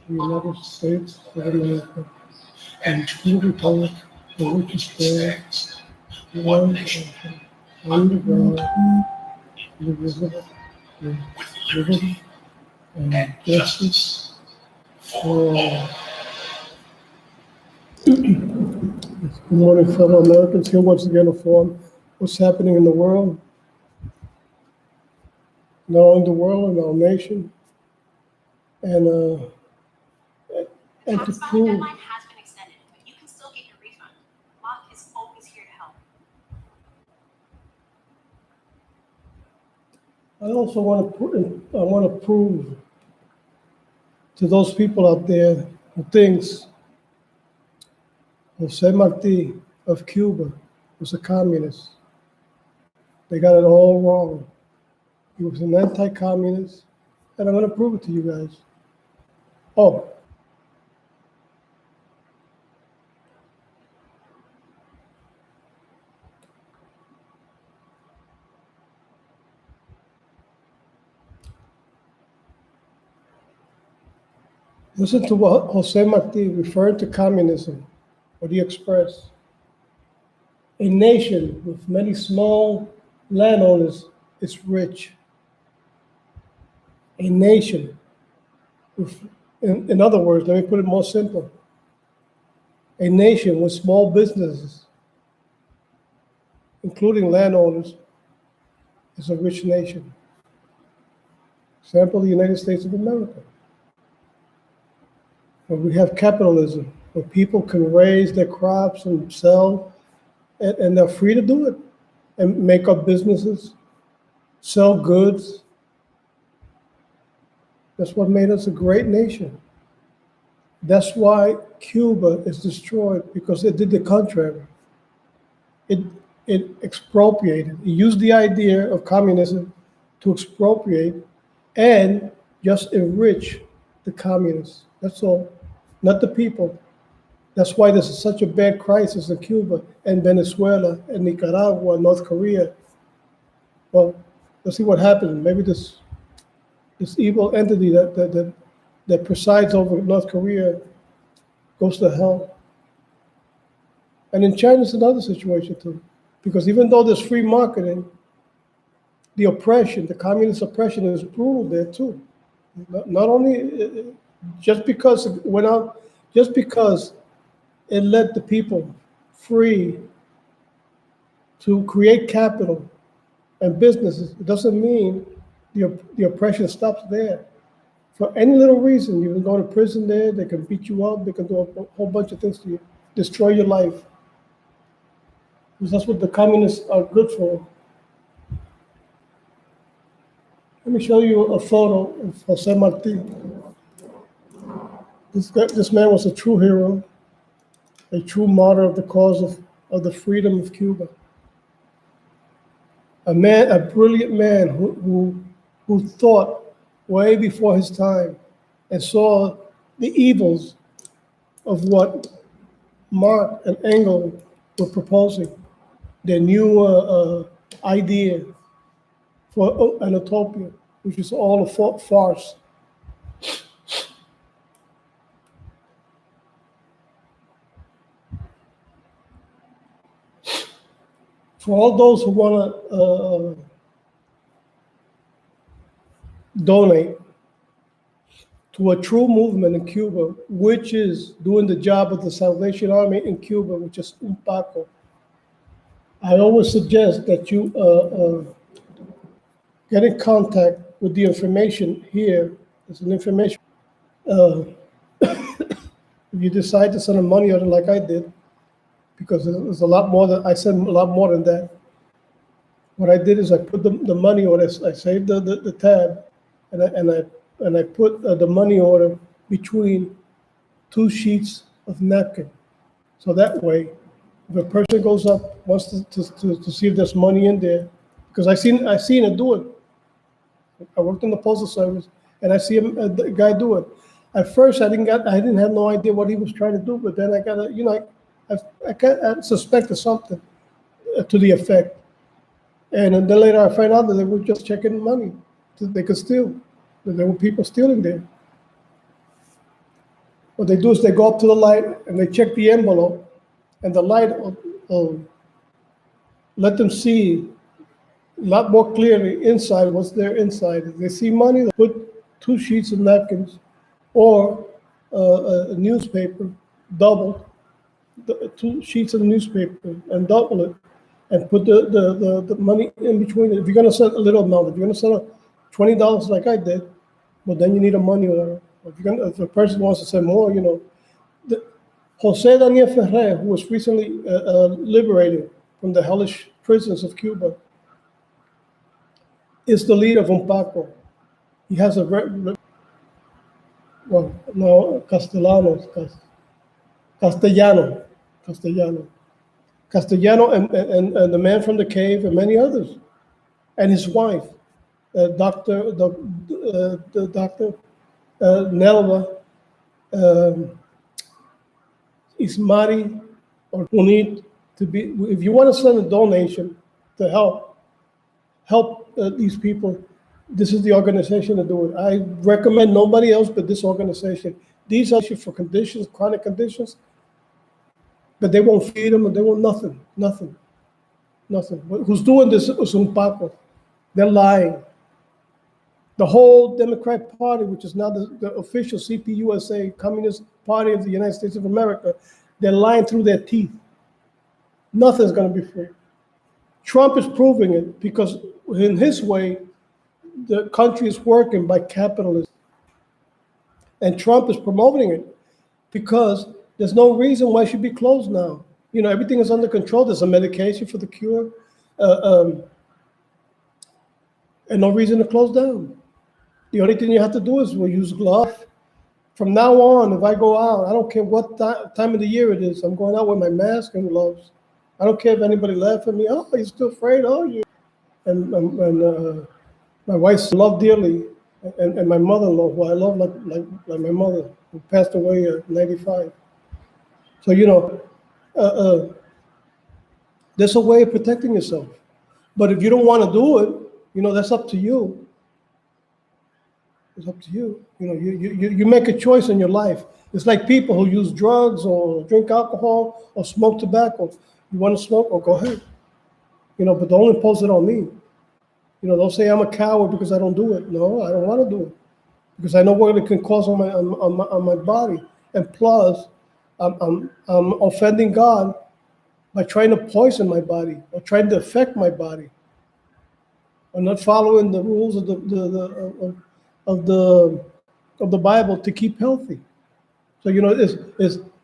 the United States of America, and to the republic for which it stands, one nation, under God, indivisible, with liberty and justice for all. Good morning, fellow Americans. Here once again to inform what's happening in the world, not only the world, in our nation, and to Tax prove. deadline has been extended, but you can still get your refund. Block is always here to help. I also want to prove to those people out there who thinks Jose Marti of Cuba was a communist. They got it all wrong. He was an anti-communist, and I'm going to prove it to you guys. Oh, listen to what Jose Marti referring to communism, what he expressed. A nation with many small landowners is rich. A nation with, in other words, let me put it more simple. A nation with small businesses, including landowners, is a rich nation. Example, the United States of America. Where we have capitalism, where people can raise their crops and sell, and they're free to do it, and make up businesses, sell goods. That's what made us a great nation. That's why Cuba is destroyed, because it did the contrary. It expropriated. It used the idea of communism to expropriate and just enrich the communists. That's all, not the people. That's why this is such a bad crisis in Cuba and Venezuela and Nicaragua and North Korea. Well, let's see what happens. Maybe this evil entity that presides over North Korea goes to hell. And in China, it's another situation too. Because even though there's free marketing, the oppression, the communist oppression is brutal there too. Not only just because it went out, just because it let the people free to create capital and businesses, it doesn't mean the oppression stops there. For any little reason, you can go to prison there, they can beat you up, they can do a whole bunch of things to you, destroy your life. Because that's what the communists are good for. Let me show you a photo of Jose Marti. This man was a true hero, a true martyr of the cause of the freedom of Cuba. A brilliant man who thought way before his time and saw the evils of what Marx and Engels were proposing, their new idea for an utopia, which is all a farce. For all those who want to donate to a true movement in Cuba, which is doing the job of the Salvation Army in Cuba, which is UNPACO, I always suggest that you get in contact with the information here. There's an information. If you decide to send a money order like I did, because there's a lot more that I send a lot more than that. What I did is I put the money order. I saved the tab, and I put the money order between two sheets of napkin. So that way, if a person goes up wants to see if there's money in there, because I seen it do it. I worked in the postal service, and I see a guy do it. At first, I didn't have no idea what he was trying to do, but then I got I suspected something to the effect. And then later I found out that they were just checking money. They could steal. That there were people stealing there. What they do is they go up to the light and they check the envelope, and the light will let them see a lot more clearly inside what's there inside. If they see money, they put 2 sheets of napkins or a newspaper, double, 2 sheets of newspaper and double it and put the money in between it. If you're going to send a little amount, if you're going to send $20 like I did, well, then you need a money order. If a person wants to send more, Jose Daniel Ferrer, who was recently liberated from the hellish prisons of Cuba, is the leader of UNPACO. He has Castellano, and the man from the cave, and many others, and his wife, Doctor Nelva Ismari, or who need to be. If you want to send a donation to help these people, this is the organization to do it. I recommend nobody else but this organization. These are for conditions, chronic conditions, but they won't feed them and they won't nothing. Who's doing this is UNPACO. They're lying. The whole Democrat Party, which is now the official CPUSA, Communist Party of the United States of America, they're lying through their teeth. Nothing's going to be free. Trump is proving it because in his way, the country is working by capitalism. And Trump is promoting it because there's no reason why it should be closed now. Everything is under control. There's a medication for the cure, and no reason to close down. The only thing you have to do is we'll use gloves. From now on, if I go out, I don't care what time of the year it is, I'm going out with my mask and gloves. I don't care if anybody laughs at me. Oh, you're still afraid? Oh, you. And my wife loved dearly, and my mother-in-law, who I love like my mother, who passed away at 95. So, there's a way of protecting yourself. But if you don't want to do it, that's up to you. It's up to you. You make a choice in your life. It's like people who use drugs or drink alcohol or smoke tobacco. You want to smoke? Oh, go ahead. But don't impose it on me. Don't say I'm a coward because I don't do it. No, I don't want to do it because I know what it can cause on my body. And plus, I'm offending God by trying to poison my body or trying to affect my body. I'm not following the rules of the Bible to keep healthy. So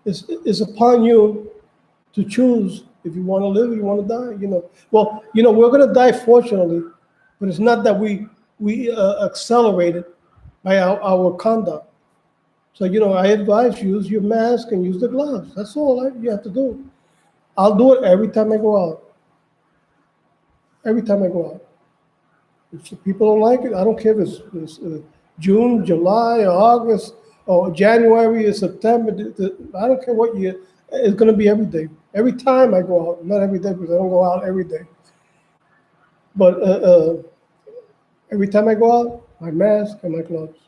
it's upon you to choose if you want to live or you want to die. Well, we're going to die fortunately, but it's not that we accelerate it by our conduct. So I advise you use your mask and use the gloves. That's all you have to do. I'll do it every time I go out. Every time I go out. If people don't like it, I don't care if it's June, July, or August, or January, or September. I don't care what year. It's going to be every day. Every time I go out. Not every day because I don't go out every day. But every time I go out, my mask and my gloves.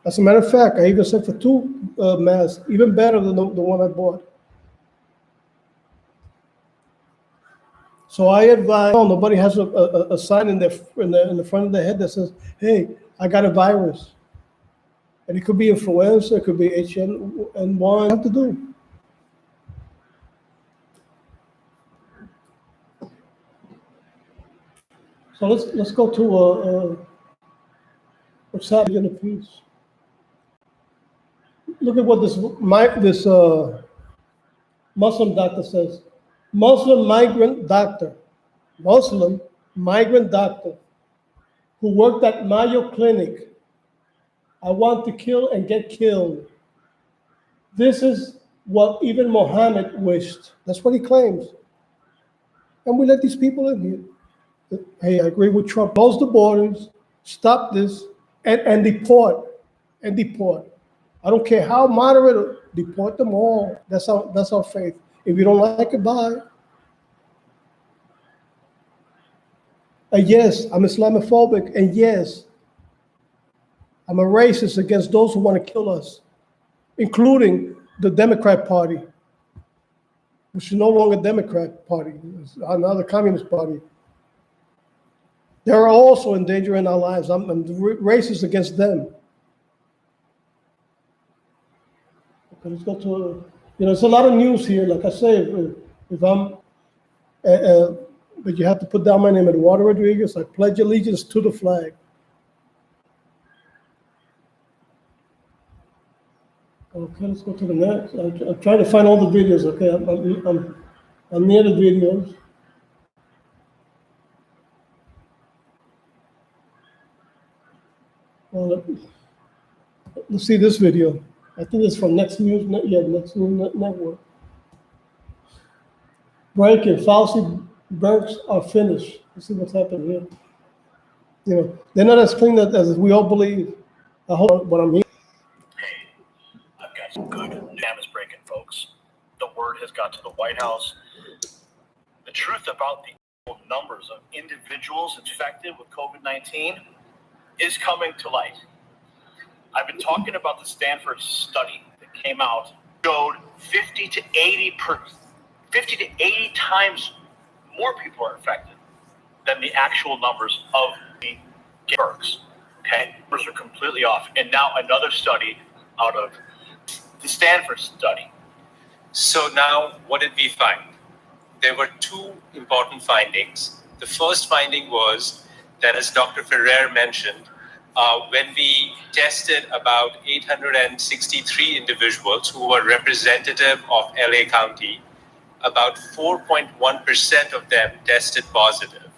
As a matter of fact, I even sent for 2 masks, even better than the one I bought. So I advise, nobody has a sign in the front of their head that says, hey, I got a virus. And it could be influenza, it could be HN1, what you have to do. So let's go to what's happening in the piece. Look at what this Muslim doctor says. Muslim migrant doctor who worked at Mayo Clinic. I want to kill and get killed. This is what even Muhammad wished. That's what he claims. And we let these people in here. Hey, I agree with Trump. Close the borders, stop this, and deport. And deport. I don't care how moderate, deport them all. That's our faith. If you don't like it, bye. And yes, I'm Islamophobic, and yes, I'm a racist against those who want to kill us. including the Democrat Party, which is no longer Democrat Party, it's another Communist Party. They're also endangering our lives. I'm racist against them. Okay, let's go to, it's a lot of news here. Like I say, if I'm, but you have to put down my name, Eduardo Rodriguez. I pledge allegiance to the flag. Okay, let's go to the next. I'm trying to find all the videos. Okay, I'm near the videos. Well, let's see this video. I think it's from Next News. Next News Network. Breaking: Fauci Burks are finished. Let's see what's happening here. They're not as clean as we all believe. I hope what I'm hearing. I've got some good news is breaking, folks. The word has got to the White House. The truth about the numbers of individuals infected with COVID-19 is coming to light. I've been talking about the Stanford study that came out, showed 50 to 80 times more people are infected than the actual numbers of the Burks. Okay, numbers are completely off. And now another study out of the Stanford study. So now, what did we find? There were two important findings. The first finding was that, as Dr. Ferrer mentioned, when we tested about 863 individuals who were representative of LA County, about 4.1% of them tested positive.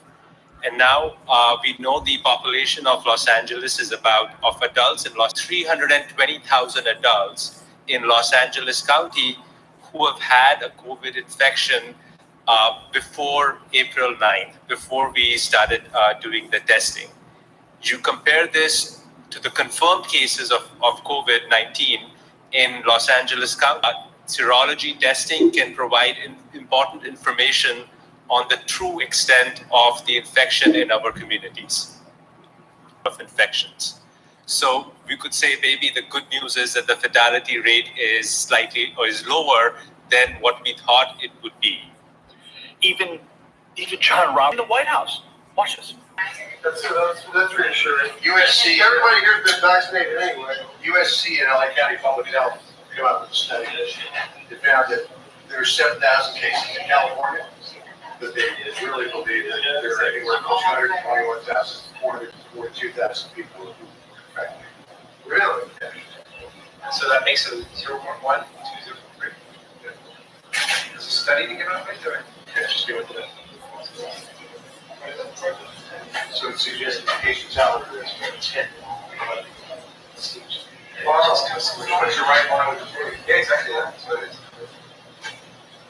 And now we know the population of Los Angeles is of adults in 320,000 adults in Los Angeles County who have had a COVID infection before April 9th, before we started doing the testing. You compare this to the confirmed cases of COVID-19 in Los Angeles County. Serology testing can provide important information on the true extent of the infection in our communities of infections. So we could say maybe the good news is that the fatality rate is slightly or is lower than what we thought it would be. Even John Roberts in the White House. Watch this. That's reassuring. USC. Everybody here's been vaccinated anyway. USC and LA County Public Health came out with a study. They found that there are 7,000 cases in California, but they really believe that there are anywhere from 221,000 to 442,000 people who are infected. Really? So that makes it 0.1, 203. There's a study to give out right there. Yeah, just give it to them. So it suggests that patients out there is 10. What's your right one with the food? Yeah, exactly. That's what it is.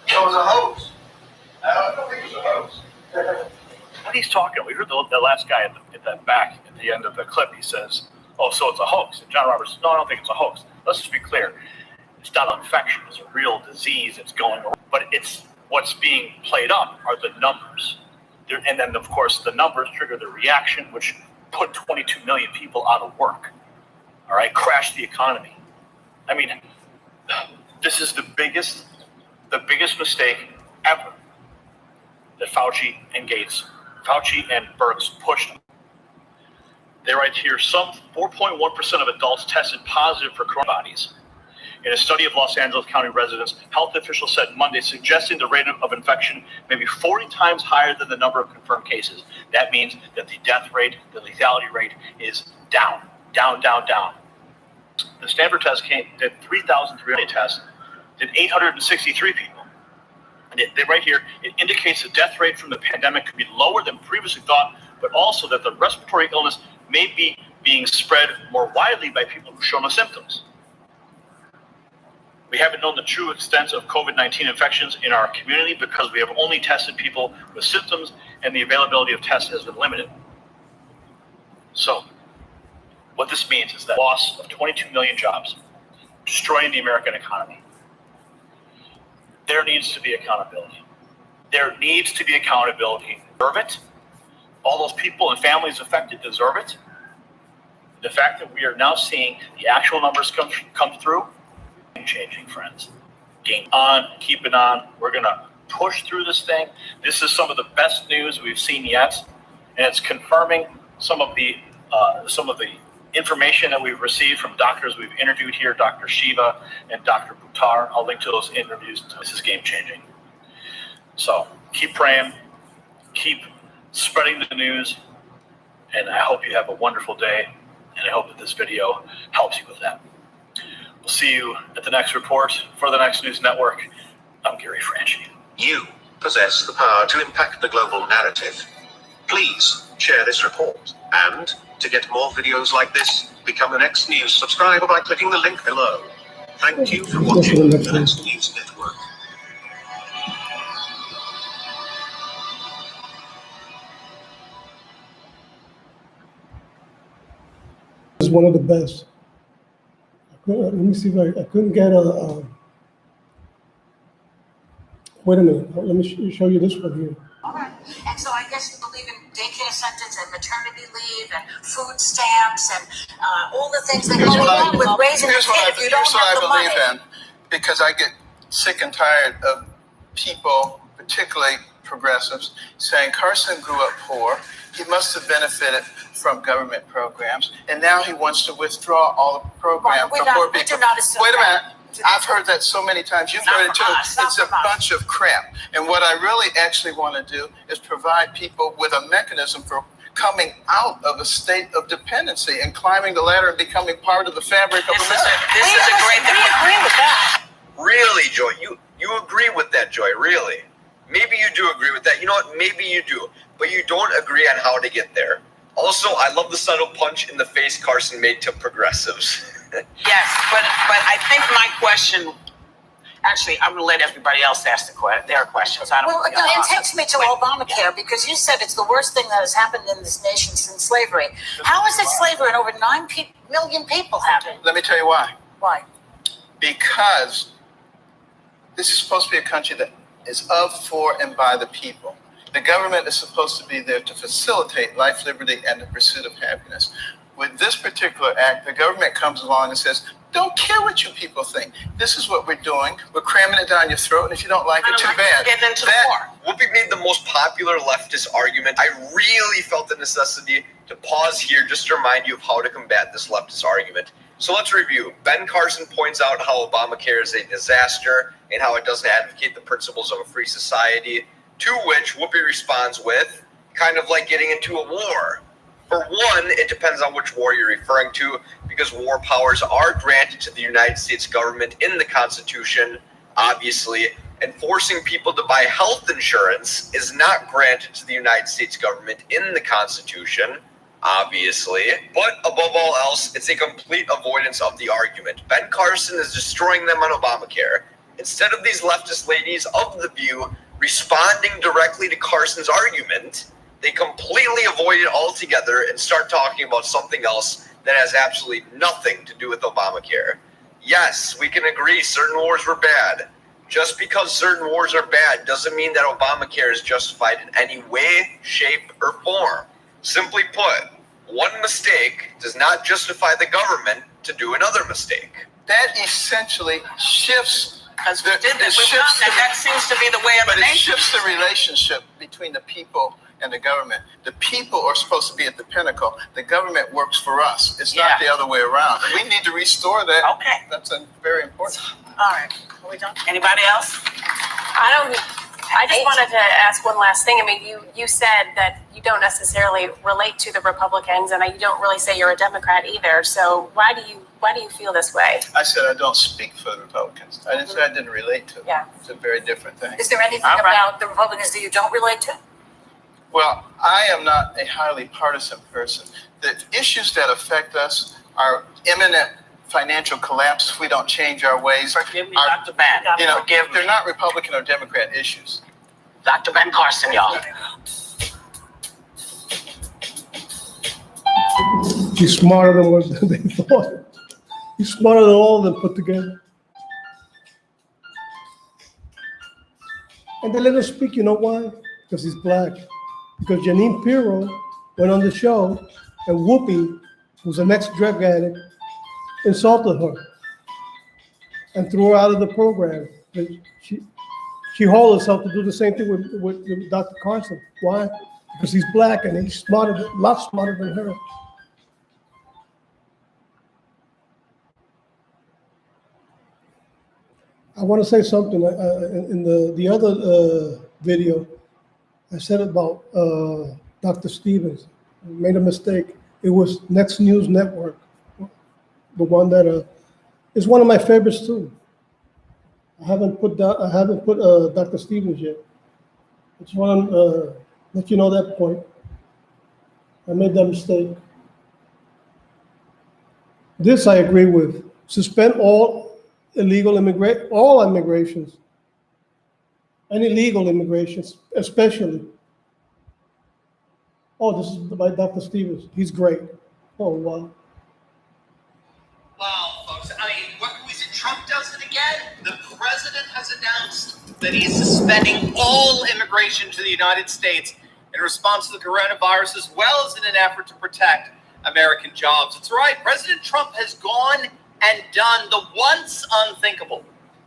It was a hoax. I don't think it was a hoax. What he's talking, we heard the last guy at the back at the end of the clip. He says, "Oh, so it's a hoax." And John Roberts says, "No, I don't think it's a hoax." Let's just be clear. It's not an infection. It's a real disease. It's going around. But it's what's being played up are the numbers. And then, of course, the numbers trigger the reaction, which put 22 million people out of work. All right, crashed the economy. I mean, this is the biggest mistake ever that Fauci and Birx pushed. They write here, some 4.1% of adults tested positive for coronavirus. In a study of Los Angeles County residents, health officials said Monday, suggesting the rate of infection may be 40 times higher than the number of confirmed cases. That means that the death rate, the lethality rate is down. The Stanford test did 3,300 tests, did 863 people. And they right here, it indicates the death rate from the pandemic could be lower than previously thought, but also that the respiratory illness may be being spread more widely by people who show no symptoms. We haven't known the true extent of COVID-19 infections in our community because we have only tested people with symptoms and the availability of tests has been limited. So, what this means is that loss of 22 million jobs, destroying the American economy. There needs to be accountability. There needs to be accountability. Deserve it. All those people and families affected deserve it. The fact that we are now seeing the actual numbers come through game-changing, friends. Game on, keep it on. We're going to push through this thing. This is some of the best news we've seen yet, and it's confirming some of the information that we've received from doctors we've interviewed here, Dr. Shiva and Dr. Buttar. I'll link to those interviews. This is game-changing. So keep praying, keep spreading the news, and I hope you have a wonderful day, and I hope that this video helps you with that. We'll see you at the next report for the Next News Network. I'm Gary Franchi. You possess the power to impact the global narrative. Please share this report, and to get more videos like this, become the Next News subscriber by clicking the link below. Thank you for watching the Next News Network. Is one of the best. Let me see if I couldn't get a. Wait a minute. Let me show you this one here. All right. And so I guess you believe in daycare centers and maternity leave and food stamps and all the things that go along with raising a kid if you don't have the money. Here's what I believe in, because I get sick and tired of people, particularly progressives, saying Carson grew up poor. He must have benefited from government programs, and now he wants to withdraw all the programs for poor people. We do not assume Wait a that. minute. I've heard that so many times. You've Not heard it too. from us, not It's a from us. bunch of crap. And what I really actually want to do is provide people with a mechanism for coming out of a state of dependency and climbing the ladder and becoming part of the fabric of America. This is a great thing. We agree with that. Really, Joy? You agree with that, Joy? Really? Maybe you do agree with that. You know what? Maybe you do, but you don't agree on how to get there. Also, I love the subtle punch in the face Carson made to progressives. Yes, but I think my question, actually, I'm going to let everybody else ask their questions. I don't. Well, it takes me to Obamacare because you said it's the worst thing that has happened in this nation since slavery. How is it slavery and over 9 million people have it? Let me tell you why. Why? Because this is supposed to be a country that is of, for, and by the people. The government is supposed to be there to facilitate life, liberty, and the pursuit of happiness. With this particular act, the government comes along and says, don't care what you people think. This is what we're doing. We're cramming it down your throat, and if you don't like it, too bad. Get into the war. Whoopi made the most popular leftist argument. I really felt the necessity to pause here just to remind you of how to combat this leftist argument. So let's review. Ben Carson points out how Obamacare is a disaster and how it doesn't advocate the principles of a free society, to which Whoopi responds with, kind of like getting into a war. For one, it depends on which war you're referring to, because war powers are granted to the United States government in the Constitution, obviously, and forcing people to buy health insurance is not granted to the United States government in the Constitution, obviously. But above all else, it's a complete avoidance of the argument. Ben Carson is destroying them on Obamacare. Instead of these leftist ladies of the view responding directly to Carson's argument, they completely avoid it altogether and start talking about something else that has absolutely nothing to do with Obamacare. Yes, we can agree certain wars were bad. Just because certain wars are bad doesn't mean that Obamacare is justified in any way, shape, or form. Simply put, one mistake does not justify the government to do another mistake. That essentially shifts. Because we did this, that seems to be the way of But the it nation. shifts the relationship between the people and the government. The people are supposed to be at the pinnacle. The government works for us. It's not the other way around. We need to restore that. Okay. That's very important. All right. Are we done? Anybody else? I just wanted to ask one last thing. I mean, you said that you don't necessarily relate to the Republicans, and you don't really say you're a Democrat either. So why do you feel this way? I said I don't speak for the Republicans. I didn't say I didn't relate to them. Yeah. It's a very different thing. Is there anything about the Republicans that you don't relate to? Well, I am not a highly partisan person. The issues that affect us are imminent financial collapse if we don't change our ways. Forgive me, Dr. Ben. You know, Forgive me. they're not Republican or Democrat issues. Dr. Ben Carson, y'all. He's smarter than what they thought. He's smarter than all of them put together. And they let him speak, you know why? Because he's black. Because Janine Pirro went on the show and Whoopi, who's an ex-drug addict, insulted her. and threw her out of the program. But she hauled herself to do the same thing with Dr. Carson. Why? Because he's black and he's smarter, a lot smarter than her. I want to say something. In the other video, I said about Dr. Stevens. I made a mistake. It was Next News Network, the one that is one of my favorites too. I haven't put Dr. Stevens yet. It's one. Let you know that point. I made that mistake. This I agree with. Suspend all immigrations, and illegal immigrations, especially. Oh, this is by Dr. Stevens. He's great. Oh, wow. Wow, folks. I mean, what can we say? Trump does it again. The president has announced that he's suspending all immigration to the United States in response to the coronavirus, as well as in an effort to protect American jobs. That's right. President Trump has gone and done the once unthinkable.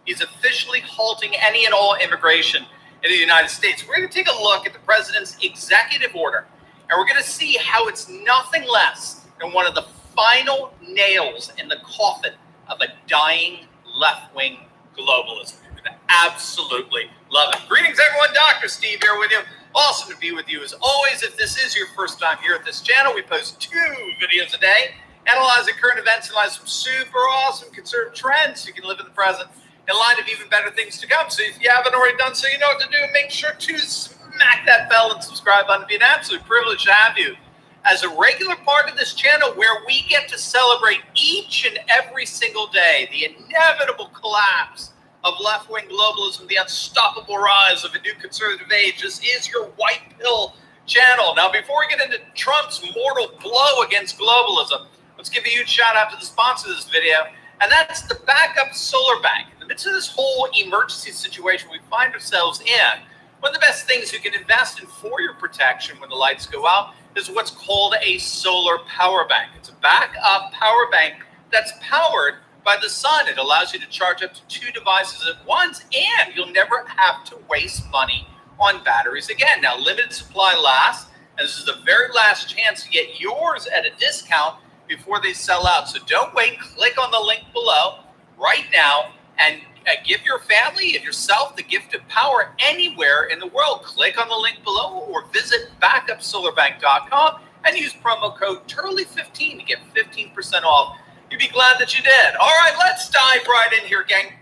He's officially halting any and all immigration in the United States. We're going to take a look at the president's executive order, and we're going to see how it's nothing less than one of the final nails in the coffin of a dying left-wing globalism. You're going to absolutely love it. Greetings, everyone. Dr. Steve here with you. Awesome to be with you as always. If this is your first time here at this channel, we post 2 videos a day, analyzing current events, analyze some super awesome conservative trends so you can live in the present in light of even better things to come. So if you haven't already done so, you know what to do. Make sure to smack that bell and subscribe button. It'd be an absolute privilege to have you as a regular part of this channel, where we get to celebrate each and every single day the inevitable collapse of left-wing globalism, the unstoppable rise of a new conservative age. This is your white pill channel. Now, before we get into Trump's mortal blow against globalism, let's give a huge shout out to the sponsor of this video, and that's the Backup Solar Bank. In the midst of this whole emergency situation we find ourselves in, one of the best things you can invest in for your protection when the lights go out is what's called a solar power bank. It's a backup power bank that's powered by the sun. It allows you to charge up to 2 devices at once, and you'll never have to waste money on batteries again. Now, limited supply lasts, and this is the very last chance to get yours at a discount before they sell out. So don't wait. Click on the link below right now and give your family and yourself the gift of power anywhere in the world. Click on the link below or visit backupsolarbank.com and use promo code TURLEY15 to get 15% off. You'd be glad that you did. All right, let's dive right in here, gang.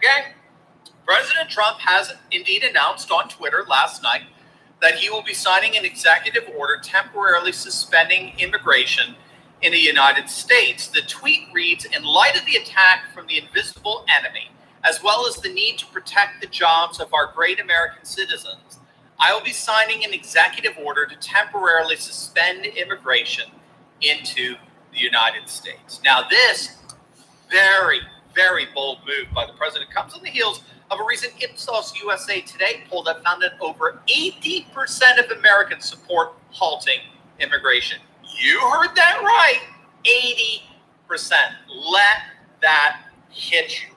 President Trump has indeed announced on Twitter last night that he will be signing an executive order temporarily suspending immigration in the United States. The tweet reads, "In light of the attack from the invisible enemy, as well as the need to protect the jobs of our great American citizens, I will be signing an executive order to temporarily suspend immigration into the United States." Now, this very, very bold move by the president comes on the heels of a recent Ipsos USA Today poll that found that over 80% of Americans support halting immigration. You heard that right, 80%. Let that hit you.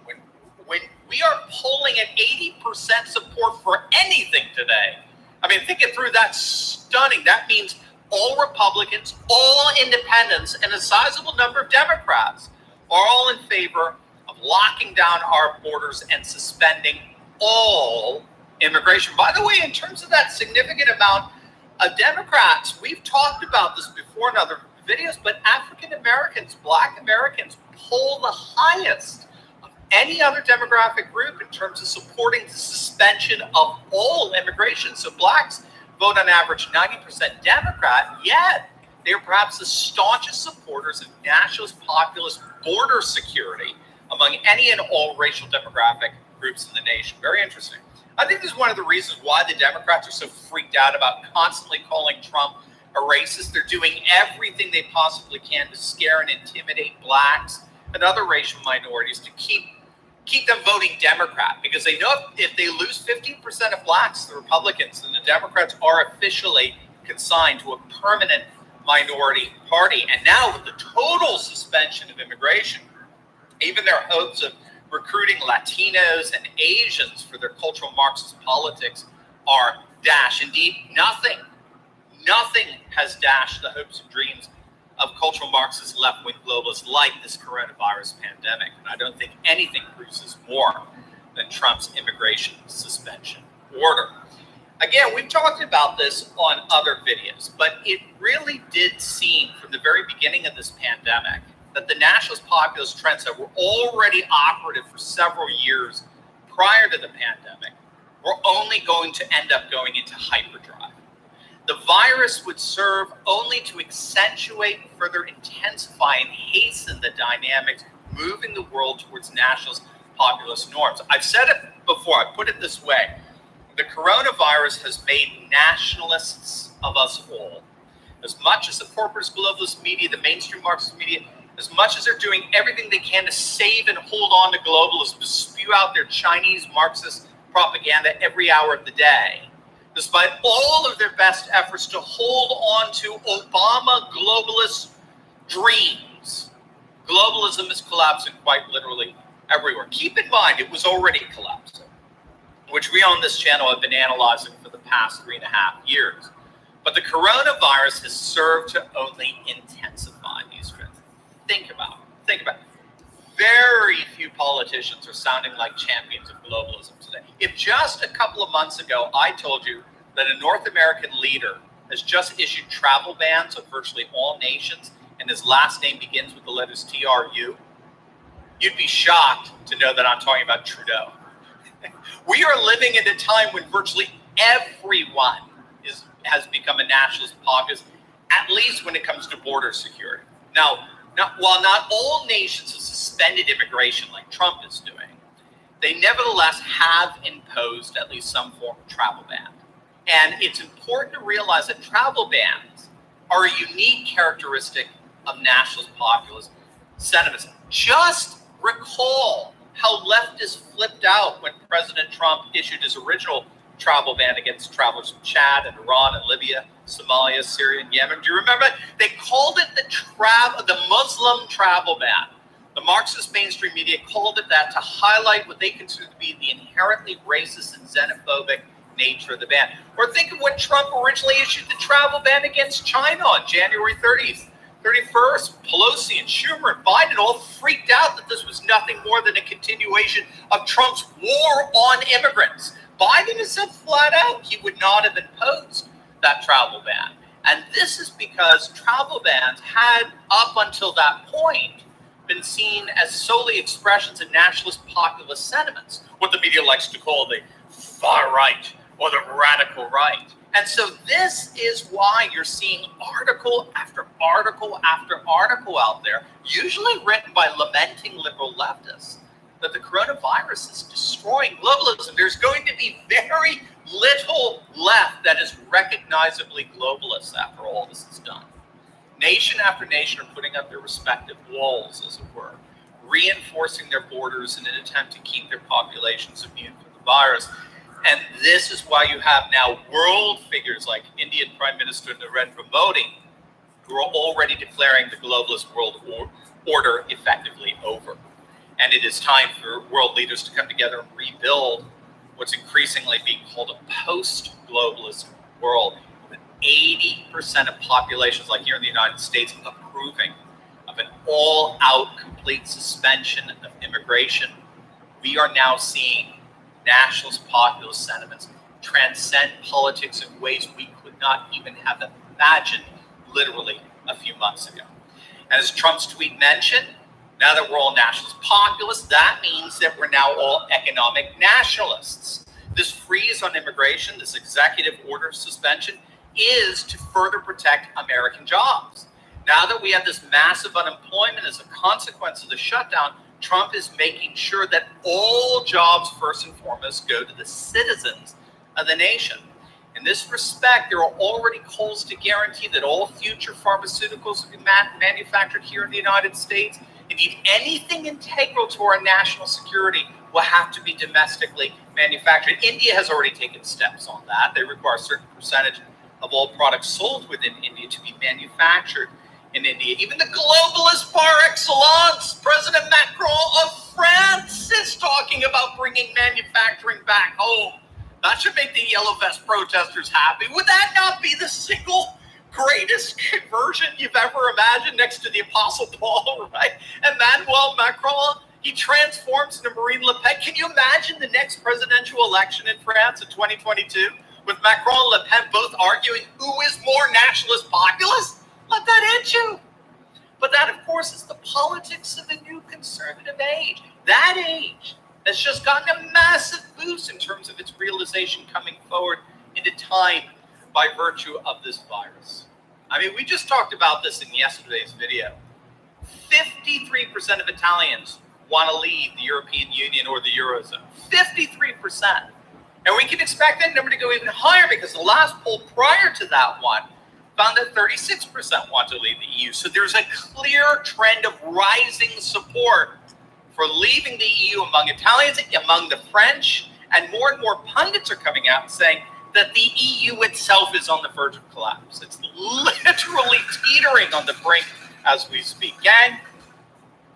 When we are polling at 80% support for anything today, I mean, think it through. That's stunning. That means all Republicans, all independents, and a sizable number of Democrats are all in favor of locking down our borders and suspending all immigration. By the way, in terms of that significant amount of Democrats, we've talked about this before in other videos, but African Americans, Black Americans poll the highest of any other demographic group in terms of supporting the suspension of all immigration. So Blacks vote on average 90% Democrat, yet they are perhaps the staunchest supporters of nationalist populist border security among any and all racial demographic groups in the nation. Very interesting. I think this is one of the reasons why the Democrats are so freaked out about constantly calling Trump a racist. They're doing everything they possibly can to scare and intimidate Blacks and other racial minorities to keep them voting Democrat, because they know if they lose 15% of Blacks, the Republicans, then the Democrats are officially consigned to a permanent minority party. And now with the total suspension of immigration, even their hopes of recruiting Latinos and Asians for their cultural Marxist politics are dashed. Indeed, nothing has dashed the hopes and dreams of cultural Marxist left-wing globalists like this coronavirus pandemic. And I don't think anything proves this more than Trump's immigration suspension order. Again, we've talked about this on other videos, but it really did seem from the very beginning of this pandemic that the nationalist populist trends that were already operative for several years prior to the pandemic were only going to end up going into hyperdrive. The virus would serve only to accentuate, further intensify, and hasten the dynamics moving the world towards nationalist populist norms. I've said it before, I put it this way. The coronavirus has made nationalists of us all. As much as the corporate globalist media, the mainstream Marxist media, as much as they're doing everything they can to save and hold on to globalism, to spew out their Chinese Marxist propaganda every hour of the day, despite all of their best efforts to hold on to Obama globalist dreams, globalism is collapsing quite literally everywhere. Keep in mind, it was already collapsing, which we on this channel have been analyzing for the past 3.5 years. But the coronavirus has served to only intensify these trends. Think about it. Very few politicians are sounding like champions of globalism today. If just a couple of months ago I told you that a North American leader has just issued travel bans on virtually all nations and his last name begins with the letters TRU, you'd be shocked to know that I'm talking about Trudeau. We are living in a time when virtually everyone has become a nationalist populist, at least when it comes to border security. Now, while not all nations have suspended immigration like Trump is doing, they nevertheless have imposed at least some form of travel ban. And it's important to realize that travel bans are a unique characteristic of nationalist populist sentiments. Just recall how leftists flipped out when President Trump issued his original travel ban against travelers from Chad and Iran and Libya, Somalia, Syria, and Yemen. Do you remember? They called it the Muslim travel ban. The Marxist mainstream media called it that to highlight what they consider to be the inherently racist and xenophobic nature of the ban. Or think of when Trump originally issued the travel ban against China on January 31st. Pelosi and Schumer and Biden all freaked out that this was nothing more than a continuation of Trump's war on immigrants. Biden has said flat out he would not have imposed that travel ban. And this is because travel bans had, up until that point, been seen as solely expressions of nationalist populist sentiments, what the media likes to call the far right or the radical right. And so this is why you're seeing article after article after article out there, usually written by lamenting liberal leftists, that the coronavirus is destroying globalism. There's going to be very little left that is recognizably globalist after all this is done. Nation after nation are putting up their respective walls, as it were, reinforcing their borders in an attempt to keep their populations immune from the virus. And this is why you have now world figures like Indian Prime Minister Narendra Modi, who are already declaring the globalist world order effectively over. And it is time for world leaders to come together and rebuild what's increasingly being called a post-globalist world, with 80% of populations, like here in the United States, approving of an all-out complete suspension of immigration. We are now seeing nationalist populist sentiments transcend politics in ways we could not even have imagined literally a few months ago. And as Trump's tweet mentioned, now that we're all nationalist populists, that means that we're now all economic nationalists. This freeze on immigration, this executive order suspension, is to further protect American jobs. Now that we have this massive unemployment as a consequence of the shutdown, Trump is making sure that all jobs, first and foremost, go to the citizens of the nation. In this respect, there are already calls to guarantee that all future pharmaceuticals will be manufactured here in the United States. Indeed, anything integral to our national security will have to be domestically manufactured. India has already taken steps on that. They require a certain percentage of all products sold within India to be manufactured in India. Even the globalist par excellence, President Macron of France, is back home. That should make the Yellow Vest protesters happy. Would that not be the single greatest conversion you've ever imagined next to the Apostle Paul, right? Emmanuel Macron, he transforms into Marine Le Pen. Can you imagine the next presidential election in France in 2022 with Macron and Le Pen both arguing who is more nationalist populist? Let that hit you. But that, of course, is the politics of the new conservative age. That age has just gotten a massive boost in terms of its realization coming forward into time by virtue of this virus. I mean, we just talked about this in yesterday's video. 53% of Italians want to leave the European Union or the Eurozone. 53%. And we can expect that number to go even higher because the last poll prior to that one found that 36% want to leave the EU. So there's a clear trend of rising support for leaving the EU among Italians, among the French, and more pundits are coming out saying that the EU itself is on the verge of collapse. It's literally teetering on the brink as we speak. Gang,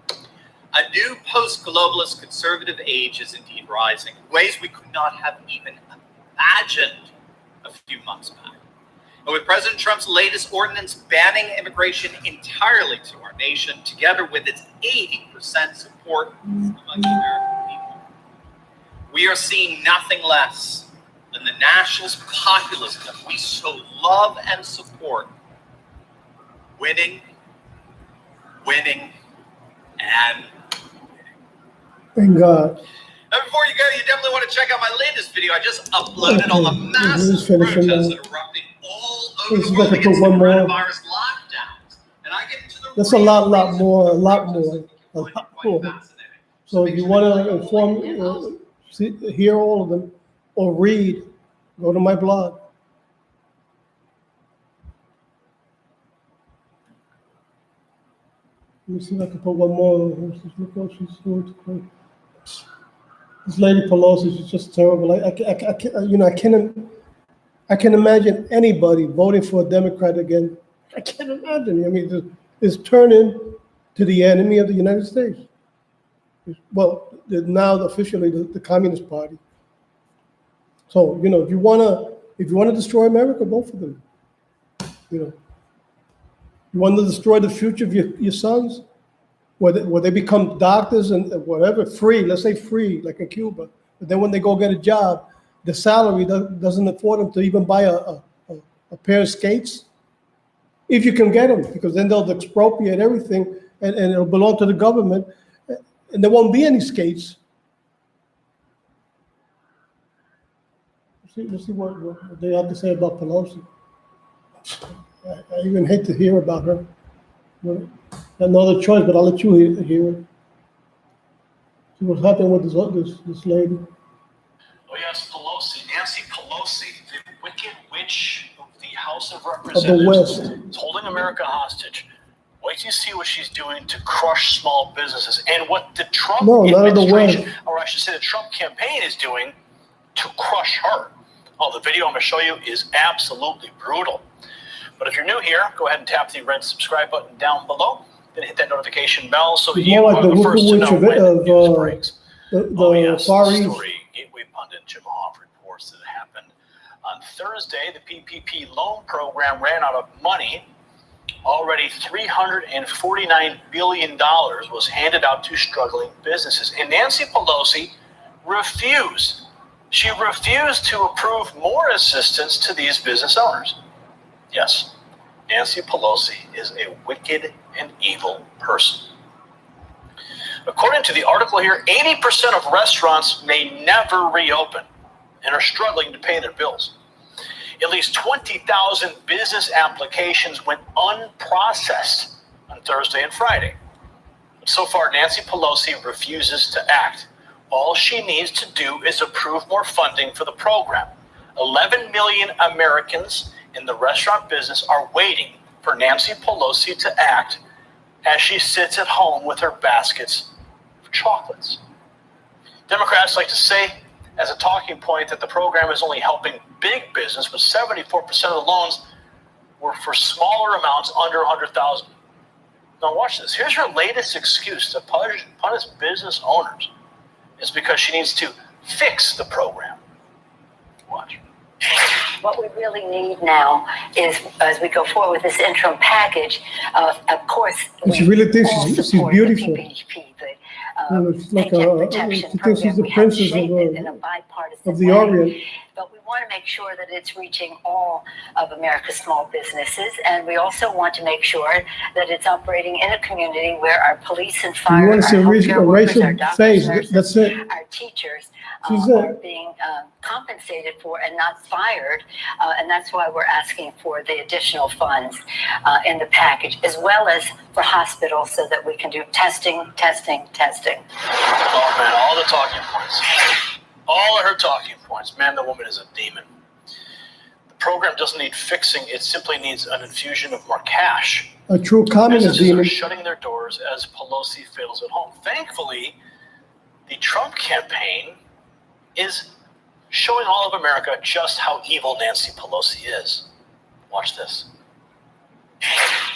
a new post-globalist conservative age is indeed rising in ways we could not have even imagined a few months back. And with President Trump's latest ordinance banning immigration entirely to our nation, together with its 80% support among the American people, we are seeing nothing less than the nationalist populism that we so love and support winning, and Thank God. Now, before you go, you definitely want to check out my latest video. I just uploaded all the massive protests that erupted all over the world against the coronavirus lockdowns. And I get into the That's a lot more. So if you want to inform, hear all of them, or read, go to my blog. Let me see if I can put one more. Look what she's doing. This lady Pelosi is just terrible. I can imagine anybody voting for a Democrat again. I can't imagine. I mean, it's turning to the enemy of the United States. Well, now officially the Communist Party. So if you want to destroy America, vote for them. You want to destroy the future of your sons, where they become doctors and whatever, free, let's say free, like in Cuba. But then when they go get a job, the salary doesn't afford them to even buy a pair of skates, if you can get them, because then they'll expropriate everything and it'll belong to the government, and there won't be any skates. Let's see what they have to say about Pelosi. I even hate to hear about her. No other choice, but I'll let you hear it. See what's happening with this lady. Oh yes, Pelosi, Nancy Pelosi, the wicked witch of the House of Representatives, of the West, holding America hostage. Wait till you see what she's doing to crush small businesses, and what the Trump administration, or I should say the Trump campaign, is doing to crush her. Oh, the video I'm going to show you is absolutely brutal. But if you're new here, go ahead and tap the red subscribe button down below. Then hit that notification bell so you are the first to know when the news breaks. The Far East. Story. Gateway pundit Jim Hoff reports that it happened on Thursday. The PPP loan program ran out of money. Already $349 billion was handed out to struggling businesses. And Nancy Pelosi refused. She refused to approve more assistance to these business owners. Yes, Nancy Pelosi is a wicked and evil person. According to the article here, 80% of restaurants may never reopen and are struggling to pay their bills. At least 20,000 business applications went unprocessed on Thursday and Friday. But so far, Nancy Pelosi refuses to act. All she needs to do is approve more funding for the program. 11 million Americans in the restaurant business are waiting for Nancy Pelosi to act as she sits at home with her baskets of chocolates. Democrats like to say as a talking point that the program is only helping big business, but 74% of the loans were for smaller amounts under $100,000. Now watch this. Here's her latest excuse to punish business owners. It's because she needs to fix the program. What we really need now is, as we go forward with this interim package, of course, And she really thinks she's beautiful. The It's like Paycheck she Protection thinks she's Program. the We have princess shaped it in a bipartisan of the way. Orient. But we want to make sure that it's reaching all of America's small businesses, and we also want to make sure that it's operating in a community where our police and fire, You want to see a healthcare workers, racial our doctors, face, nurses, that's it. our teachers She's are being compensated for and not fired, and that's why we're asking for the additional funds in the package, as well as for hospitals, so that we can do testing. Oh man, all the talking points. All of her talking points. Man, the woman is a demon. The program doesn't need fixing. It simply needs an infusion of more cash. A true communist Businesses demon. are shutting their doors as Pelosi fails at home. Thankfully, the Trump campaign is showing all of America just how evil Nancy Pelosi is. Watch this.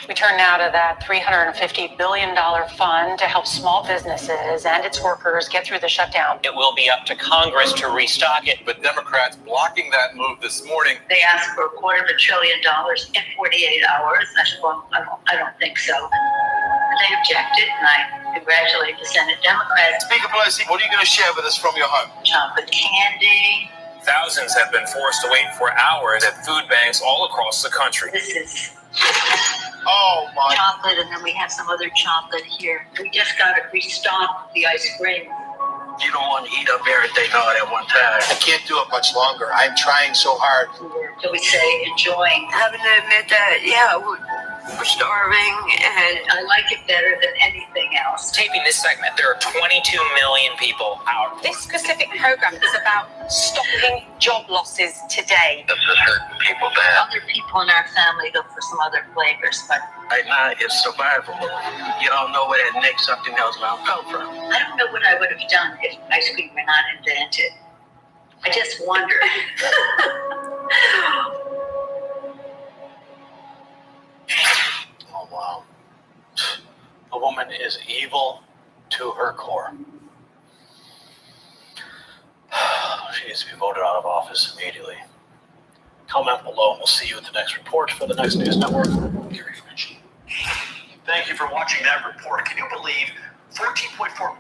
We turn now to that $350 billion fund to help small businesses and its workers get through the shutdown. It will be up to Congress to restock it, but Democrats blocking that move this morning. They asked for $250 billion in 48 hours. I don't think so. They objected, and I congratulate the Senate Democrats. Speaker Pelosi, what are you going to share with us from your home? Chocolate candy. Thousands have been forced to wait for hours at food banks all across the country. This is Oh my. chocolate, and then we have some other chocolate here. We just got to restock the ice cream. You don't want to eat up everything all at one time. I can't do it much longer. I'm trying so hard. Shall we say enjoying? Having to admit that, yeah, we're starving, and I like it better than anything else. Taping this segment, there are 22 million people out. This specific program is about stopping job losses today. This is hurting people bad. Other people in our family look for some other flavors, but Right now, it's survival mode. You don't know where that next something else will come from. I don't know what I would have done if ice cream were not invented. I just wonder. Oh, wow. The woman is evil to her core. She needs to be voted out of office immediately. Comment below and we'll see you at the next report for the Next News Network. Gary French. Thank you for watching that report. Can you believe 14.4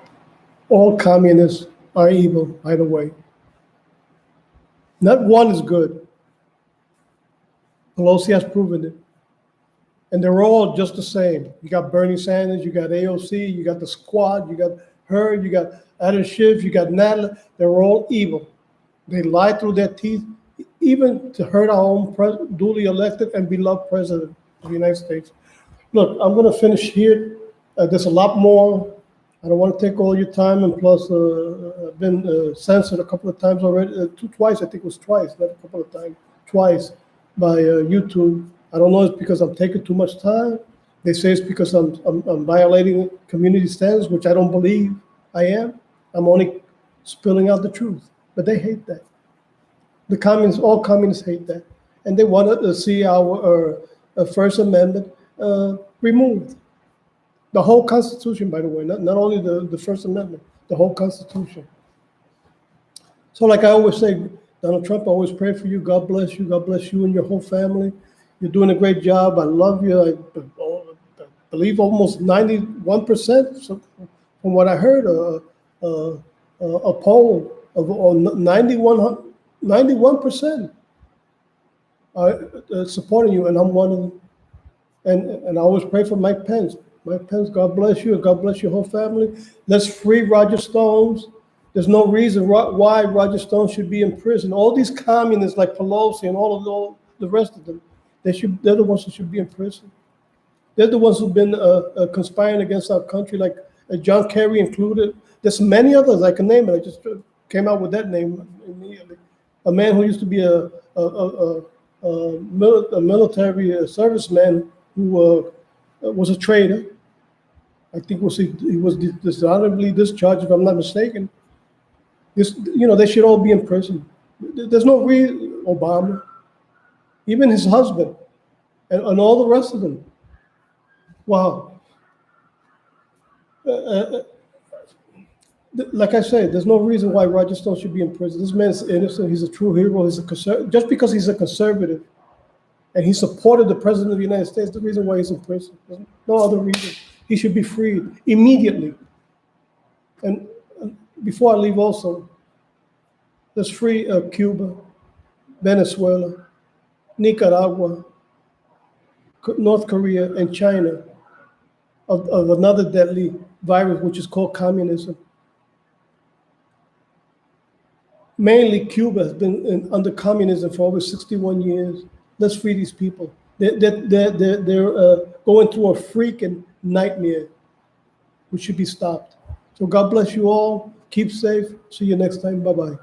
All communists are evil, either way. Not one is good. Pelosi has proven it. And they're all just the same. You got Bernie Sanders, you got AOC, you got the squad, you got her, you got Adam Schiff, you got Natalie. They're all evil. They lie through their teeth, even to hurt our own duly elected and beloved president of the United States. Look, I'm going to finish here. There's a lot more. I don't want to take all your time, and plus, I've been censored a couple of times already. Twice, I think it was twice, not a couple of times, twice by YouTube. I don't know if it's because I'm taking too much time. They say it's because I'm violating community standards, which I don't believe I am. I'm only spilling out the truth. But they hate that. The communists, all communists hate that. And they want to see our First Amendment removed. The whole Constitution, by the way, not only the First Amendment, the whole Constitution. So like I always say, Donald Trump, I always pray for you. God bless you. God bless you and your whole family. You're doing a great job. I love you. I believe almost 91%, so from what I heard, a poll of 91% are supporting you, and I'm one of them. And I always pray for Mike Pence. Mike Pence, God bless you, and God bless your whole family. Let's free Roger Stones. There's no reason why Roger Stone should be in prison. All these communists like Pelosi and all the rest of them, they're the ones who should be in prison. They're the ones who've been conspiring against our country, like John Kerry included. There's many others I can name it. I just came out with that name immediately. A man who used to be a military serviceman who was a traitor. I think he was dishonorably discharged, if I'm not mistaken. They should all be in prison. There's no reason. Obama, even his husband, and all the rest of them. Wow. like I said, there's no reason why Roger Stone should be in prison. This man is innocent. He's a true hero. He's just because he's a conservative and he supported the president of the United States, the reason why he's in prison. There's no other reason. He should be freed immediately. And before I leave also, let's free Cuba, Venezuela, Nicaragua, North Korea, and China of another deadly virus, which is called communism. Mainly Cuba has been under communism for over 61 years. Let's free these people. They're going through a freaking nightmare, which should be stopped. So God bless you all. Keep safe. See you next time. Bye-bye.